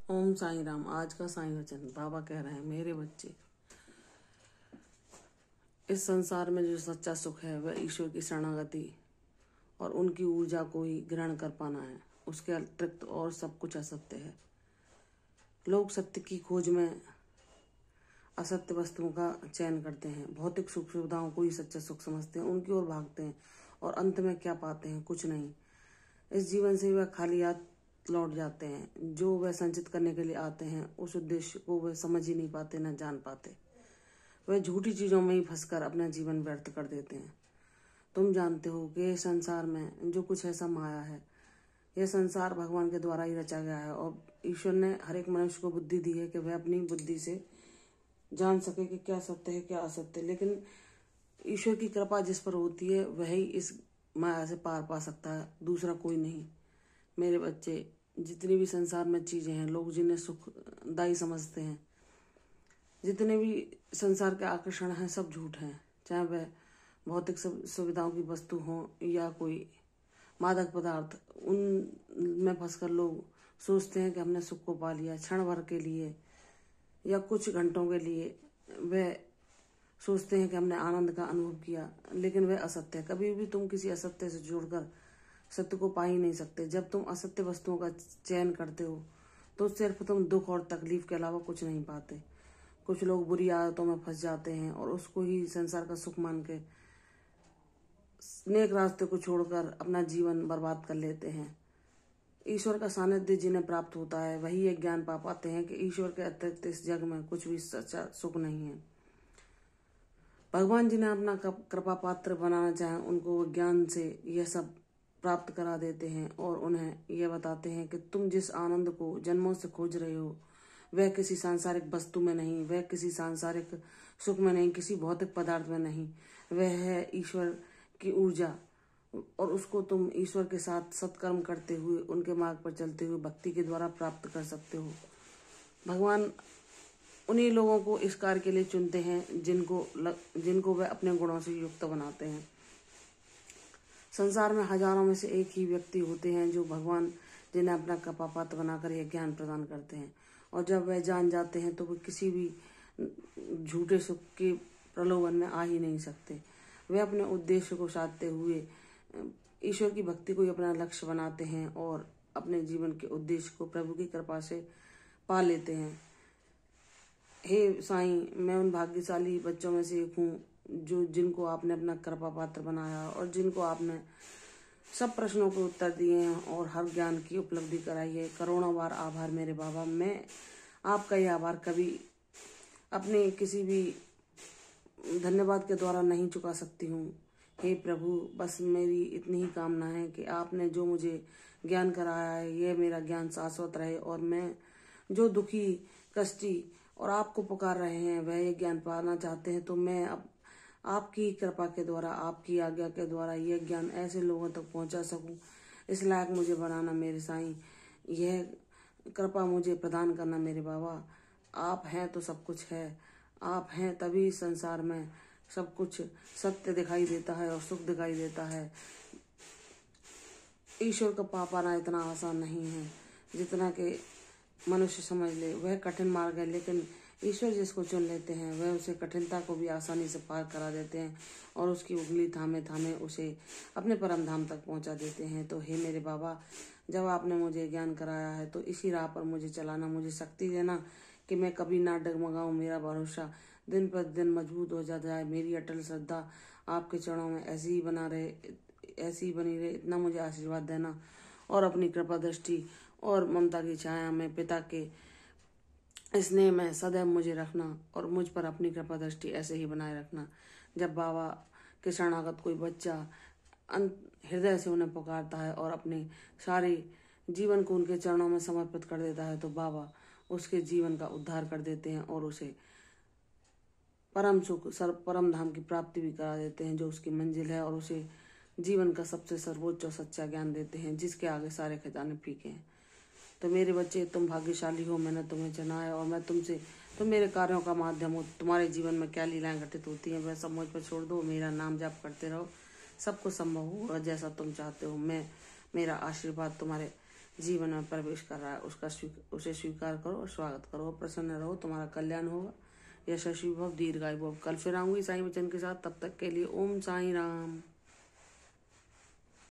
ओम साईं राम। आज का साईं वचन बाबा कह रहे हैं, मेरे बच्चे, इस संसार में जो सच्चा सुख है वह ईश्वर की शरणागति और उनकी ऊर्जा को ही ग्रहण कर पाना है। उसके अतिरिक्त और सब कुछ असत्य है। लोग सत्य की खोज में असत्य वस्तुओं का चयन करते हैं, भौतिक सुख सुविधाओं को ही सच्चा सुख समझते हैं, उनकी ओर भागते हैं और अंत में क्या पाते हैं? कुछ नहीं। इस जीवन से वह खाली हाथ लौट जाते हैं। जो वह संचित करने के लिए आते हैं उस उद्देश्य को वह समझ ही नहीं पाते, न जान पाते। वह झूठी चीजों में ही फंसकर अपना जीवन व्यर्थ कर देते हैं। तुम जानते हो कि इस संसार में जो कुछ है सब माया है। यह संसार भगवान के द्वारा ही रचा गया है और ईश्वर ने हर एक मनुष्य को बुद्धि दी है कि वह अपनी बुद्धि से जान सके कि क्या सत्य है क्या असत्य। लेकिन ईश्वर की कृपा जिस पर होती है वही इस माया से पार पा सकता है, दूसरा कोई नहीं। मेरे बच्चे, जितनी भी संसार में चीजें हैं, लोग जिन्हें सुखदायी समझते हैं, जितने भी संसार के आकर्षण हैं, सब झूठ हैं। चाहे वह भौतिक सुविधाओं की वस्तु हो या कोई मादक पदार्थ, उनमें फंसकर लोग सोचते हैं कि हमने सुख को पा लिया। क्षण भर के लिए या कुछ घंटों के लिए वह सोचते हैं कि हमने आनंद का अनुभव किया, लेकिन वह असत्य है। कभी भी तुम किसी असत्य से जोड़कर सत्य को पा ही नहीं सकते। जब तुम असत्य वस्तुओं का चयन करते हो तो सिर्फ तुम दुख और तकलीफ के अलावा कुछ नहीं पाते। कुछ लोग बुरी आदतों में फंस जाते हैं और उसको ही संसार का सुख मान के नेक रास्ते को छोड़कर अपना जीवन बर्बाद कर लेते हैं। ईश्वर का सानिध्य जिन्हें प्राप्त होता है वही ये ज्ञान पा पाते हैं कि ईश्वर के अतिरिक्त इस जग में कुछ भी सच्चा सुख नहीं है। भगवान जिन्हें अपना कृपा पात्र बनाना चाहें उनको ज्ञान से यह सब प्राप्त करा देते हैं और उन्हें यह बताते हैं कि तुम जिस आनंद को जन्मों से खोज रहे हो वह किसी सांसारिक वस्तु में नहीं, वह किसी सांसारिक सुख में नहीं, किसी भौतिक पदार्थ में नहीं, वह है ईश्वर की ऊर्जा। और उसको तुम ईश्वर के साथ सत्कर्म करते हुए, उनके मार्ग पर चलते हुए भक्ति के द्वारा प्राप्त कर सकते हो। भगवान उन्हीं लोगों को इस कार्य के लिए चुनते हैं जिनको वह अपने गुणों से युक्त बनाते हैं। संसार में हजारों में से एक ही व्यक्ति होते हैं जो भगवान जिन्हें अपना कृपा पात्र बनाकर यह ज्ञान प्रदान करते हैं, और जब वह जान जाते हैं तो वे किसी भी झूठे सुख के प्रलोभन में आ ही नहीं सकते। वे अपने उद्देश्य को साधते हुए ईश्वर की भक्ति को ही अपना लक्ष्य बनाते हैं और अपने जीवन के उद्देश्य को प्रभु की कृपा से पा लेते हैं। हे साईं, मैं उन भाग्यशाली बच्चों में से एक हूँ जिनको आपने अपना कृपा पात्र बनाया और जिनको आपने सब प्रश्नों के उत्तर दिए हैं और हर ज्ञान की उपलब्धि कराई है। करोड़ों बार आभार मेरे बाबा। मैं आपका यह आभार कभी अपने किसी भी धन्यवाद के द्वारा नहीं चुका सकती हूँ। हे प्रभु, बस मेरी इतनी ही कामना है कि आपने जो मुझे ज्ञान कराया है यह मेरा ज्ञान शाश्वत रहे और मैं जो दुखी कष्टी और आपको पुकार रहे हैं वह ये ज्ञान पाना चाहते हैं, तो मैं अब आपकी कृपा के द्वारा, आपकी आज्ञा के द्वारा यह ज्ञान ऐसे लोगों तक पहुंचा सकूं। इस लायक मुझे बनाना मेरे साईं, यह कृपा मुझे प्रदान करना मेरे बाबा। आप हैं तो सब कुछ है, आप हैं तभी संसार में सब कुछ सत्य दिखाई देता है और सुख दिखाई देता है। ईश्वर का पाना इतना आसान नहीं है जितना कि मनुष्य समझ ले। वह कठिन मार्ग है, लेकिन ईश्वर जिसको चुन लेते हैं वह उसे कठिनता को भी आसानी से पार करा देते हैं और उसकी उंगली थामे थामे उसे अपने परम धाम तक पहुंचा देते हैं। तो हे मेरे बाबा, जब आपने मुझे ज्ञान कराया है तो इसी राह पर मुझे चलाना, मुझे शक्ति देना कि मैं कभी ना डगमगाऊं। मेरा भरोसा दिन पर दिन मजबूत हो जाता है। मेरी अटल श्रद्धा आपके चरणों में ऐसी ही बनी रहे, इतना मुझे आशीर्वाद देना और अपनी कृपा दृष्टि और ममता की छाया में पिता के स्नेह में सदैव मुझे रखना और मुझ पर अपनी कृपा दृष्टि ऐसे ही बनाए रखना। जब बाबा के शरणागत कोई बच्चा हृदय से उन्हें पुकारता है और अपने सारे जीवन को उनके चरणों में समर्पित कर देता है तो बाबा उसके जीवन का उद्धार कर देते हैं और उसे परम सुख परम धाम की प्राप्ति भी करा देते हैं जो उसकी मंजिल है, और उसे जीवन का सबसे सर्वोच्च और सच्चा ज्ञान देते हैं जिसके आगे सारे खजाने फीके हैं। तो मेरे बच्चे, तुम भाग्यशाली हो, मैंने तुम्हें चुना है और मैं तुम मेरे कार्यों का माध्यम हो। तुम्हारे जीवन में क्या लीलाएं घटित होती हैं वह सब मुझ पर छोड़ दो। मेरा नाम जाप करते रहो, सब कुछ संभव होगा जैसा तुम चाहते हो। मेरा आशीर्वाद तुम्हारे जीवन में प्रवेश कर रहा है, उसे स्वीकार करो और स्वागत करो। प्रसन्न रहो, तुम्हारा कल्याण होगा। यशस्वी भव, दीर्घायु भव। कल फिर आऊंगी साईं वचन के साथ, तब तक के लिए ओम साईं राम।